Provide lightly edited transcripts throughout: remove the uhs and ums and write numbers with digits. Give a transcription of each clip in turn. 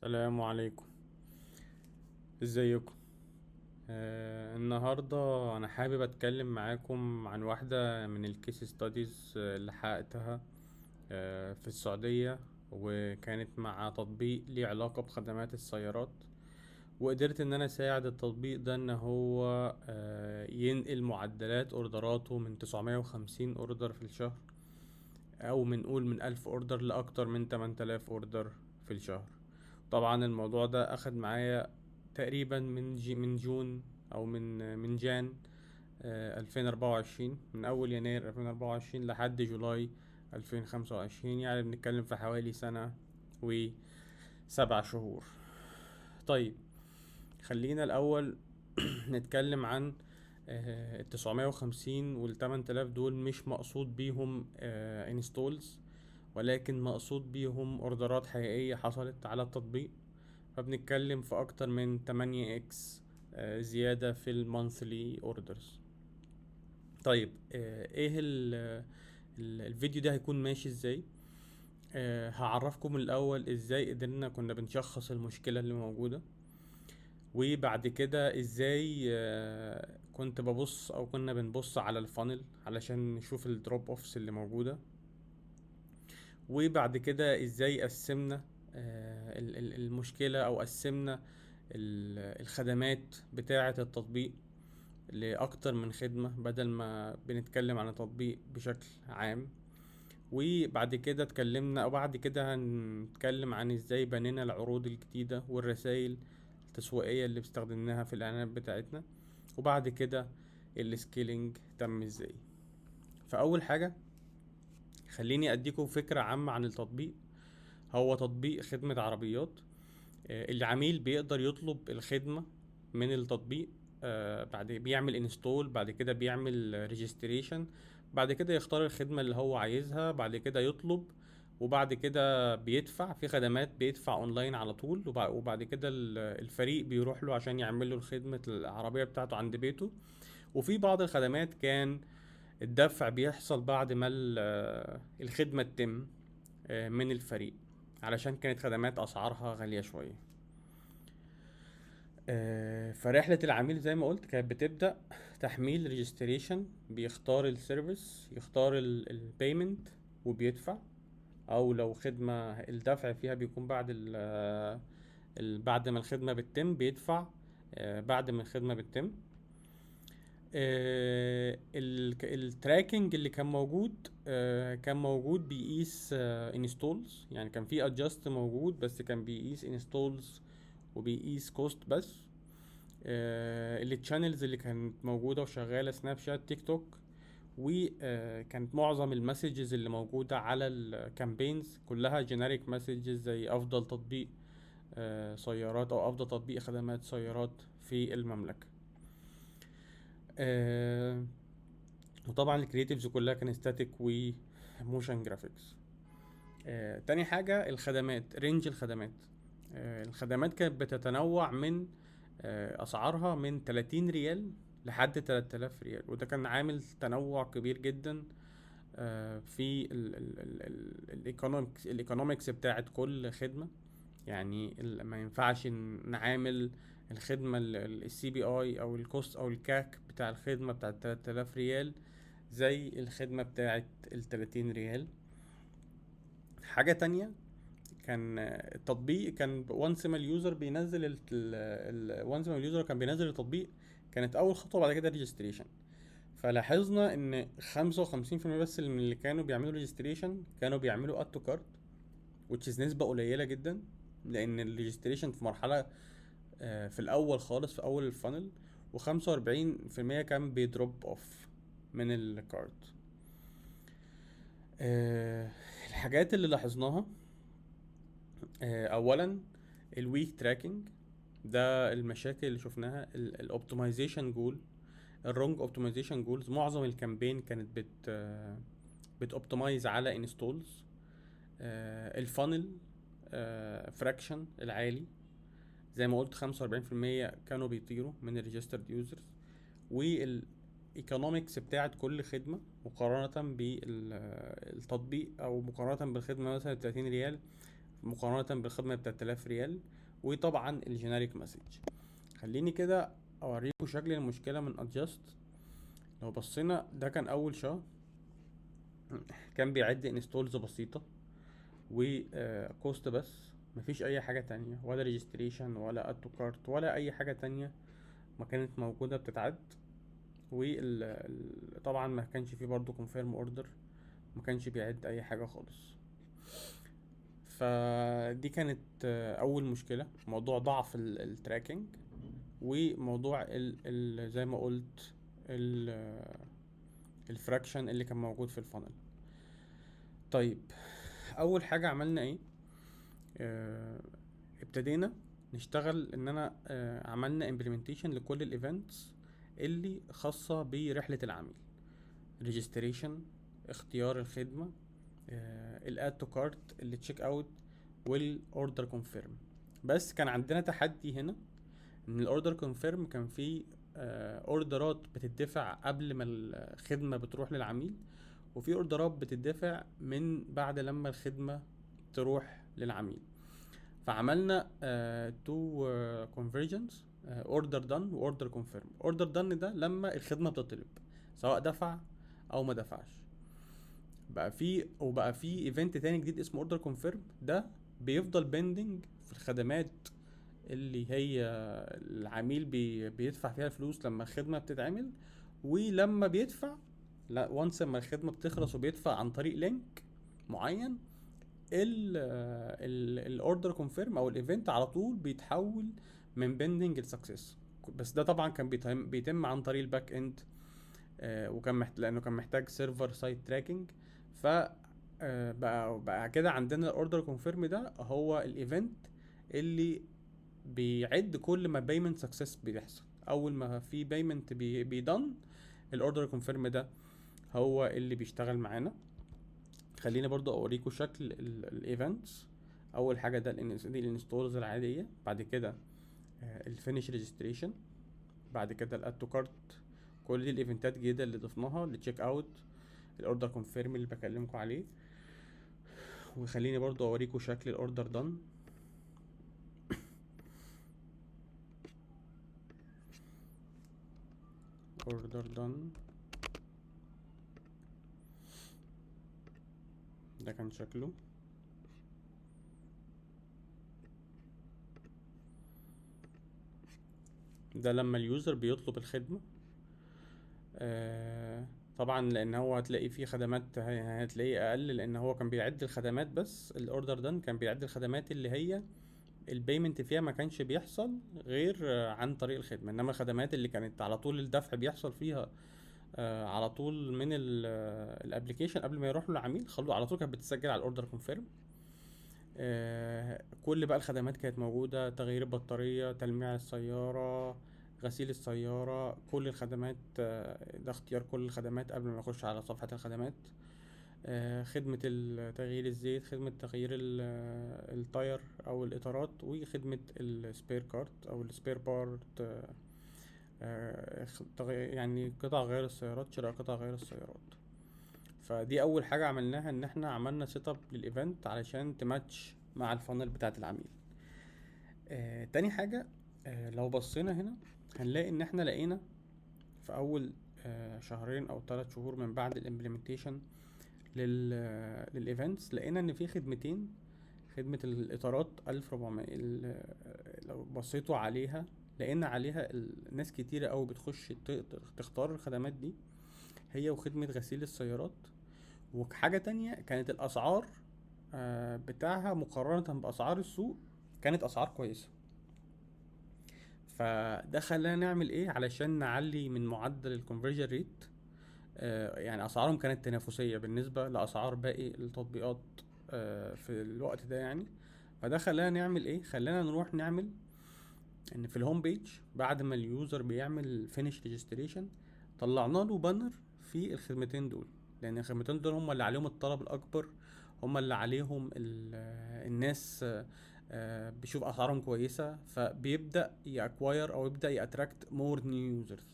السلام عليكم. ازيكم؟ النهاردة انا حابب اتكلم معاكم عن واحدة من الكيس ستاديز اللي حققتها في السعودية، وكانت مع تطبيق ليه علاقة بخدمات السيارات. وقدرت ان انا اساعد التطبيق ده ان هو ينقل معدلات اوردراته من 950 اوردر في الشهر، او بنقول من 1000 اوردر لاكتر من 8000 اوردر في الشهر. طبعا الموضوع ده اخد معايا تقريبا من جون او من جان 2024، من اول يناير 2024 لحد جولاي 2025، يعني بنتكلم في حوالي سنة و7 شهور. طيب، خلينا الاول نتكلم عن ال 950 وال 8000 دول. مش مقصود بيهم انستولز، ولكن مقصود بيهم اوردرات حقيقية حصلت على التطبيق. فبنتكلم في اكتر من 8x زيادة في المونثلي اوردرز. طيب، ايه الفيديو ده هيكون ماشي ازاي؟ هعرفكم الاول ازاي قدرنا كنا بنشخص المشكلة اللي موجودة، وبعد كده ازاي كنت ببص او كنا بنبص على الفانل علشان نشوف الدروب اوفس اللي موجودة، وبعد كده ازاي قسمنا المشكلة، او قسمنا الخدمات بتاعة التطبيق لأكتر من خدمة بدل ما بنتكلم عن التطبيق بشكل عام. وبعد كده اتكلمنا، او بعد كده هنتكلم عن ازاي بنينا العروض الجديدة والرسائل التسويقية اللي استخدمناها في الاعلانات بتاعتنا، وبعد كده السكيلينج تم ازاي. فاول حاجة خليني اديكم فكرة عامة عن التطبيق. هو تطبيق خدمة عربيات. العميل بيقدر يطلب الخدمة من التطبيق، بعد بيعمل انستول، بعد كده بيعمل ريجستريشن، بعد كده يختار الخدمة اللي هو عايزها، بعد كده يطلب، وبعد كده بيدفع في خدمات، بيدفع اونلاين على طول، وبعد كده الفريق بيروح له عشان يعمل له خدمة العربية بتاعته عند بيته. وفي بعض الخدمات كان الدفع بيحصل بعد ما الخدمة تتم من الفريق، علشان كانت خدمات اسعارها غالية شوية. فرحلة العميل زي ما قلت كانت بتبدأ تحميل ريجستريشن، بيختار السيرفيس، يختار البيمنت وبيدفع، او لو خدمة الدفع فيها بيكون بعد بعد ما الخدمة بتتم بيدفع بعد ما الخدمة بتتم. التراكنج اللي كان موجود كان موجود بيقيس انستولز، يعني كان في ادجاست موجود، بس كان بيقيس انستولز وبيقيس كوست بس. التشانلز اللي كانت موجودة وشغالة سناب شات، تيك توك، وكانت معظم المسجز اللي موجودة على الكامبينز كلها جينيريك مسجز، زي أفضل تطبيق سيارات، أو أفضل تطبيق خدمات سيارات في المملكة. آه، وطبعا الكرياتيفز كلها كان ستاتيك وموشن جرافيكس. تاني حاجة الخدمات، رينج الخدمات. الخدمات كانت بتتنوع من اسعارها من 30 ريال لحد 3000 ريال، وده كان عامل تنوع كبير جدا في الايكونومكس بتاعت كل خدمة. يعني ما ينفعش نعامل الخدمة السي بي اي او الكوست او الكاك بتاع الخدمة بتاعت 3000 ريال زي الخدمة بتاعت 30 ريال. حاجة تانية، كان التطبيق كان وانس ما اليوزر بينزل وانس ما اليوزر كان بينزل التطبيق، كانت اول خطوه بعد كده ريجستريشن. فلاحظنا ان 55% بس من اللي كانوا بيعملوا ريجستريشن كانوا بيعملوا اد تو كارت، which is نسبه قليله جدا، لان الريجستريشن في مرحله في الاول خالص في اول الفانل، و45% كان بيدروب اوف من الكارت. الحاجات اللي لاحظناها، اولا الويك تراكنج. ده المشاكل اللي شفناها، الاوبتمايزيشن جول، الرونج اوبتمايزيشن جولز. معظم الكامبين كانت بتوبتمايز على انستولز. الفانل فراكشن العالي، زي ما قلت 45% كانوا بيطيروا من الريجسترد يوزرز. والايكونومكس بتاعت كل خدمة مقارنة بالتطبيق، او مقارنة بالخدمة مثلا 30 ريال، مقارنة بالخدمة ب 3000 ريال. وطبعا الجينيريك مسج. خليني كده اوريكم شكل المشكلة من ادجاست. لو بصينا ده كان اول شهر، كان بيعد انستولز بسيطة وكوست بس، مفيش اي حاجة تانية ولا ريجستريشن ولا اد تو كارت ولا اي حاجة تانية ما كانت موجودة بتتعد. طبعا ما كانش فيه برضو كونفيرم اوردر، ما كانش بيعد اي حاجة خالص. فدي كانت اول مشكلة، موضوع ضعف التراكنج، وموضوع زي ما قلت الفراكشن اللي كان موجود في الفانل. طيب، اول حاجة عملنا ايه؟ ابتدينا نشتغل ان انا عملنا امبلمنتيشن لكل الايفنتس اللي خاصة برحلة العميل: ريجستريشن، اختيار الخدمة، الاد تو كارت، التشيك اوت، والاوردر كونفيرم. بس كان عندنا تحدي هنا، ان الاوردر كونفيرم كان فيه اوردرات بتدفع قبل ما الخدمة بتروح للعميل، وفي اوردرات بتدفع من بعد لما الخدمة تروح للعميل. فعملنا تو كونفرجنز: اوردر دان واوردر كونفيرم. اوردر دان ده لما الخدمة بتطلب، سواء دفع او ما دفعش. بقى في ايفنت تاني جديد اسمه اوردر كونفيرم، ده بيفضل بيندنج في الخدمات اللي هي العميل بيدفع فيها فلوس لما الخدمة بتتعمل. ولما بيدفع، لا، وانس ما الخدمة بتخلص وبيدفع عن طريق لينك معين، الاوردر كونفيرم او الايفنت على طول بيتحول من بيندنج لسكسس. بس ده طبعا كان بيتم عن طريق الباك اند، وكان لانه كان محتاج سيرفر سايد تراكنج. ف بقى كده عندنا الاوردر كونفيرم ده هو الايفنت اللي بيعد كل ما بيمنت سكسس بيحصل. اول ما في بيمنت بيدن، الاوردر كونفيرم ده هو اللي بيشتغل معانا. خليني برضو اوريكم شكل الايفنتس. اول حاجه ده دي الانستولز العاديه، بعد كده الفينش ريجستريشن، بعد كده الاد تو كارت. كل دي الايفنتات الجديده اللي ضفناها، التشيك اوت، الاوردر كونفيرم اللي بكلمكم عليه. وخليني برضو اوريكم شكل الاوردر دان. اوردر دان ده كان شكله. ده لما اليوزر بيطلب الخدمة. طبعا لان هو هتلاقي فيه خدمات، هتلاقيه اقل لان هو كان بيعد الخدمات، بس الاوردر ده كان بيعد الخدمات اللي هي البيمنت فيها ما كانش بيحصل غير عن طريق الخدمة. انما الخدمات اللي كانت على طول الدفع بيحصل فيها على طول من الابليكيشن قبل ما يروح للعميل، خلوه على طول كانت بتسجل على الاوردر كونفيرم. كل بقى الخدمات كانت موجودة: تغيير البطارية، تلميع السيارة، غسيل السيارة، كل الخدمات. ده اختيار كل الخدمات قبل ما اخش على صفحة الخدمات. خدمة تغيير الزيت، خدمة تغيير التاير او الاطارات، وخدمة السبير كارت او السبير بارت، يعني قطع غير السيارات، شراء قطع غير السيارات. فدي اول حاجة عملناها، ان احنا عملنا سيت اب للايفنت علشان تماتش مع الفانل بتاعت العميل. تاني حاجة، لو بصينا هنا هنلاقي ان احنا لقينا في اول شهرين او 3 شهور من بعد الامبلمنتيشن للايفنتس، لقينا ان في خدمتين: خدمة الاطارات 1400، لو بصيتوا عليها لقينا عليها ناس كتيرة قوي بتخش تختار الخدمات دي، هي وخدمة غسيل السيارات. وحاجة تانية، كانت الاسعار بتاعها مقارنة باسعار السوق كانت اسعار كويسة. فده خلانا نعمل ايه علشان نعلي من معدل الكونفرجن ريت. يعني اسعارهم كانت تنافسية بالنسبة لاسعار باقي التطبيقات في الوقت ده يعني. فده خلانا نعمل ايه، خلانا نروح نعمل ان في الهوم بيج بعد ما اليوزر بيعمل فينيش ريجستريشن، طلعنا له بانر في الخدمتين دول، لان الخدمتين دول هم اللي عليهم الطلب الاكبر، هم اللي عليهم الناس بيشوف اسعارهم كويسه، فبيبدا يأكواير او يبدا يأتراكت مور نيو يوزرز.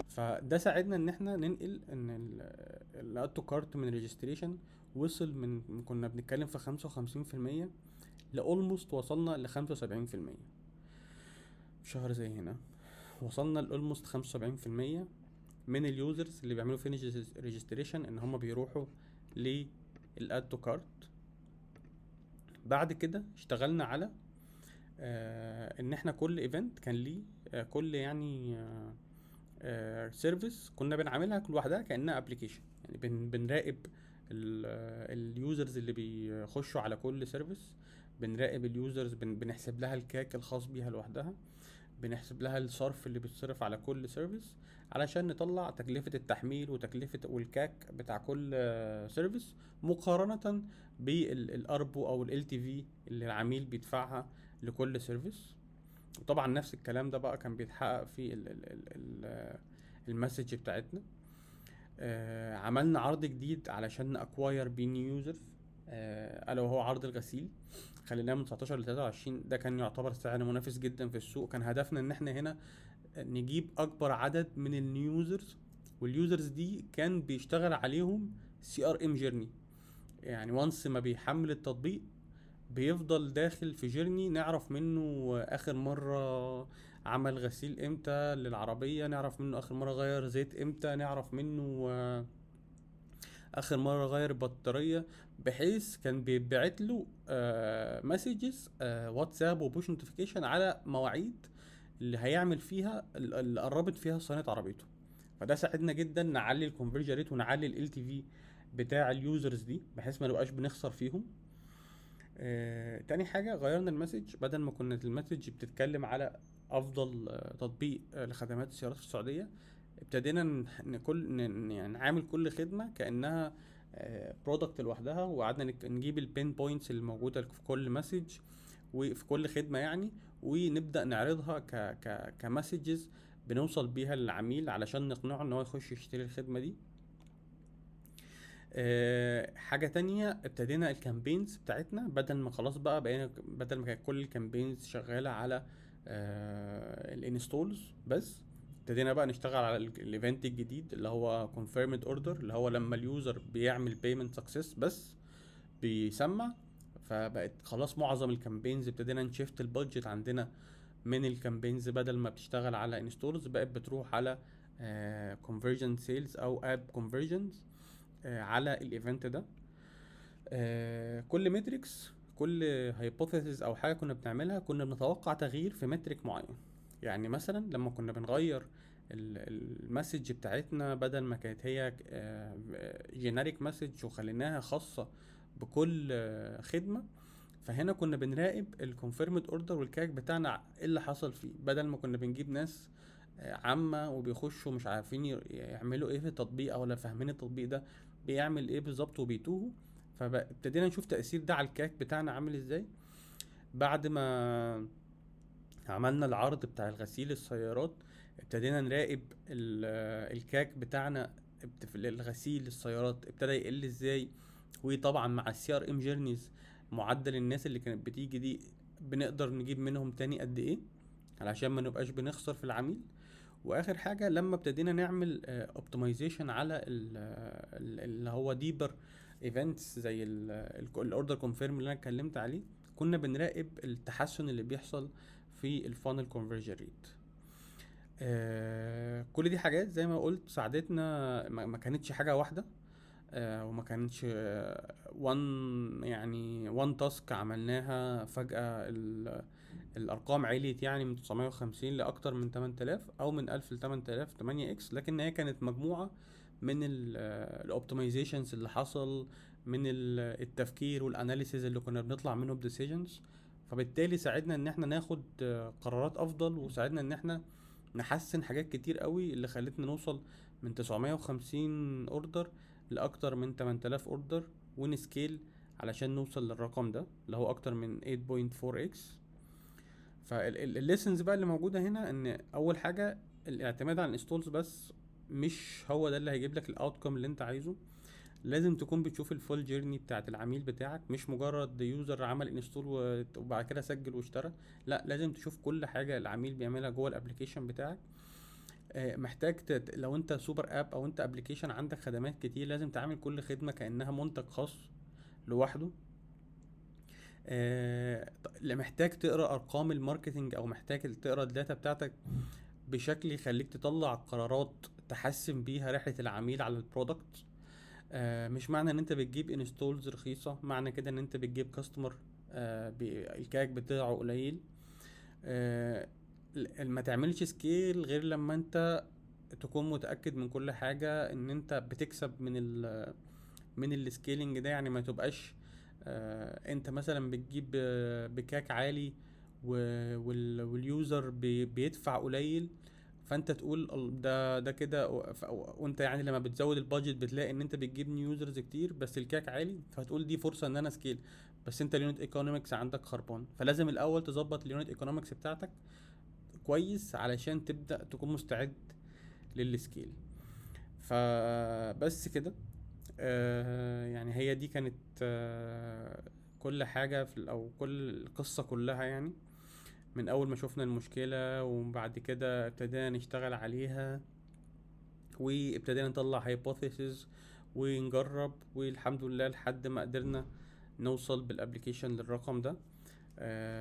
فده ساعدنا ان احنا ننقل ان الاد تو كارت من ريجستريشن وصل من كنا بنتكلم في 55% لأولموست وصلنا ل75%. في شهر زي هنا وصلنا لأولموست 75% من اليوزرز اللي بيعملوا فينيش ريجستريشن ان هم بيروحوا للاد تو كارت. بعد كده اشتغلنا على ان احنا كل ايفنت كان ليه كل يعني سيرفيس كنا بنعملها لوحدها كانها ابلكيشن. يعني بنراقب اليوزرز اللي بيخشوا على كل سيرفيس، بنراقب اليوزرز، بنحسب لها الكاك الخاص بيها لوحدها، بنحسب لها الصرف اللي بيتصرف على كل سيرفيس علشان نطلع تكلفة التحميل وتكلفة والكاك بتاع كل سيرفيس مقارنة بالاربو او ال LTV اللي العميل بيدفعها لكل سيرفيس. وطبعا نفس الكلام ده بقى كان بيتحقق في المسج بتاعتنا. عملنا عرض جديد علشان نأكواير بيه نيو يوزرز، الا وهو عرض الغسيل. خليناه من 19 ل 23. ده كان يعتبر سعر منافس جدا في السوق. كان هدفنا ان احنا هنا نجيب اكبر عدد من النيوزرز، واليوزرز دي كان بيشتغل عليهم CRM جيرني. يعني وانس ما بيحمل التطبيق بيفضل داخل في جيرني، نعرف منه اخر مرة عمل غسيل امتى للعربية، نعرف منه اخر مرة غير زيت امتى، نعرف منه اخر مرة غير بطارية. بحيث كان بيبعت له مسجز واتساب وبوش نوتيفيكيشن على مواعيد اللي هيعمل فيها اللي قربت فيها صيانة عربيته. فده ساعدنا جدا نعلي الكونفرجن ريت ونعلي ال LTV بتاع اليوزرز دي بحيث ما نبقاش بنخسر فيهم. تاني حاجة غيرنا المسج. بدل ما كنا المسج بتتكلم على افضل تطبيق لخدمات السيارات في السعودية، ابتدينا يعني نعامل كل خدمة كأنها برودكت لوحدها، وقعدنا نجيب البين بوينتس اللي موجودة في كل مسج وفي كل خدمة يعني، ونبدأ نعرضها كمسجز بنوصل بيها للعميل علشان نقنعه ان هو يخش يشتري الخدمة دي. حاجة تانية، ابتدينا الكامبينز بتاعتنا بدل ما خلاص بقى بقينا بدل ما كانت كل الكامبينز شغالة على الانستولز بس، ابتدينا بقى نشتغل على الايفنت الجديد اللي هو confirmed order، اللي هو لما اليوزر بيعمل payment success بس بيسمع. فبقت خلاص معظم الكامبينز ابتدينا نشفت البادجت عندنا من الكامبينز، بدل ما بتشتغل على انستولز بقت بتروح على conversion sales او اب conversions على الايفنت ده. كل ماتريكس، كل هايبوثيسز او حاجه كنا بنعملها كنا بنتوقع تغيير في مترك معين. يعني مثلا لما كنا بنغير المسج بتاعتنا بدل ما كانت هي جينيريك مسج وخليناها خاصه بكل خدمه، فهنا كنا بنراقب الكونفيرمد اوردر والكاك بتاعنا ايه اللي حصل فيه. بدل ما كنا بنجيب ناس عامة وبيخشوا مش عارفين يعملوا ايه في التطبيق او لا فاهمين التطبيق ده بيعمل ايه بالظبط وبيتوهوا، فابتدينا نشوف تأثير ده على الكاك بتاعنا عامل ازاي. بعد ما عملنا العرض بتاع الغسيل السيارات ابتدينا نراقب الكاك بتاعنا في الغسيل السيارات ابتدى يقل ازاي. وطبعا مع CRM جيرنيز معدل الناس اللي كانت بتيجي دي بنقدر نجيب منهم تاني قد ايه علشان ما نبقاش بنخسر في العميل. واخر حاجه لما ابتدينا نعمل اوبتمايزيشن على اللي هو ديبر ايفنتس زي الاوردر كونفيرم اللي انا اتكلمت عليه، كنا بنراقب التحسن اللي بيحصل في الفانل كونفرجن ريت. كل دي حاجات زي ما قلت ساعدتنا، ما كانتش حاجه واحده وما كانتش وان تاسك عملناها فجأة الارقام عليت يعني من 950 لاكتر من 8000 او من 1000 ل 8000 8 اكس. لكن هي كانت مجموعة من الاوبتمايزيشنز اللي حصل من التفكير والاناليسيز اللي كنا بنطلع منه بديسيجنز. فبالتالي ساعدنا ان احنا ناخد قرارات افضل، وساعدنا ان احنا نحسن حاجات كتير قوي اللي خلتنا نوصل من 950 اوردر لاكتر من 8000 اوردر ونسكيل علشان نوصل للرقم ده اللي هو اكتر من 8.4x. فالليسنز بقى اللي موجوده هنا ان اول حاجه الاعتماد على الانستولز بس مش هو ده اللي هيجيب لك الاوتكم اللي انت عايزه. لازم تكون بتشوف الفول جيرني بتاعت العميل بتاعك، مش مجرد يوزر عمل انستول وبعد كده سجل واشترى. لا، لازم تشوف كل حاجه العميل بيعملها جوه الابلكيشن بتاعك. محتاج لو انت سوبر اب او انت ابلكيشن عندك خدمات كتير لازم تعمل كل خدمه كانها منتج خاص لوحده. لا، محتاج تقرا ارقام الماركتينج او محتاج تقرا الداتا بتاعتك بشكل يخليك تطلع قرارات تحسن بيها رحلة العميل على البرودكت. مش معنى ان انت بتجيب انستولز رخيصة معنى كده ان انت بتجيب كاستمر الكاك بتاعه قليل. آه ما تعملش سكيل غير لما انت تكون متأكد من كل حاجة ان انت بتكسب من السكيلينج ده. يعني ما تبقاش انت مثلا بتجيب بكاك عالي واليوزر بيدفع قليل، فانت تقول ده كده وانت يعني لما بتزود البادجت بتلاقي ان انت بتجيب نيو يوزرز كتير بس الكاك عالي، فتقول دي فرصه ان انا سكيل. بس انت اليونت ايكونومكس عندك خربان، فلازم الاول تظبط اليونت ايكونومكس بتاعتك كويس علشان تبدا تكون مستعد للسكيل. فبس كده. يعني هي دي كانت كل حاجة أو كل القصة كلها يعني، من أول ما شفنا المشكلة وبعد كده ابتدينا نشتغل عليها وابتدينا نطلع هايبوثيسز ونجرب، والحمد لله لحد ما قدرنا نوصل بالابليكيشن للرقم ده.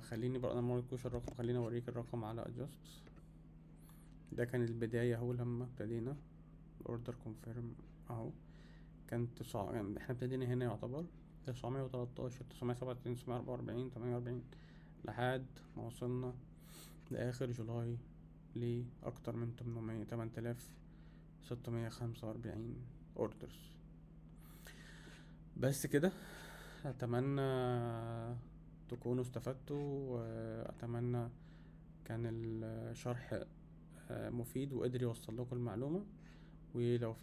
خليني بقى انا موريكوش الرقم، خليني اوريك الرقم على adjust. ده كان البداية اهو لما ابتدينا اوردر كونفيرم اهو. كان يعني احنا ابتدينا هنا يعتبر 913 937 944 48 لحد ما وصلنا لآخر جولاي لأكتر من 8645 اوردرز. بس كده. أتمنى تكونوا استفدتوا، وأتمنى كان الشرح مفيد وقدر يوصل لكم المعلومة. ولو في